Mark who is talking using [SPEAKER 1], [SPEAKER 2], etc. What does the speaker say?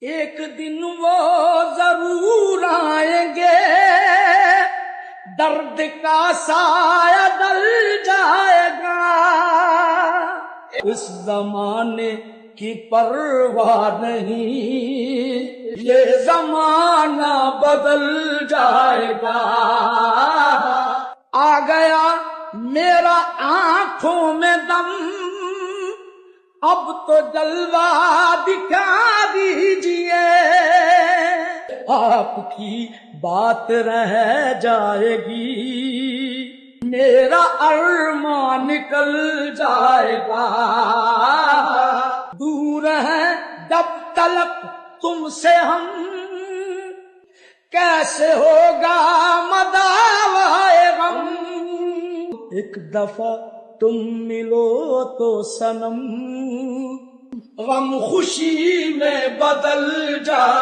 [SPEAKER 1] ایک دن وہ ضرور آئیں گے، درد کا سایہ ڈل جائے گا، اس زمانے کی پرواہ نہیں، یہ زمانہ بدل جائے گا۔ آ گیا میرا آنکھوں میں دم، اب تو جلوہ دکھا دیجئے، آپ کی بات رہ جائے گی، میرا ارمان نکل جائے گا۔ دور ہیں جب تلک تم سے ہم، کیسے ہوگا مداوائے غم، ایک دفعہ تم ملو تو صنم، غم خوشی میں بدل جائے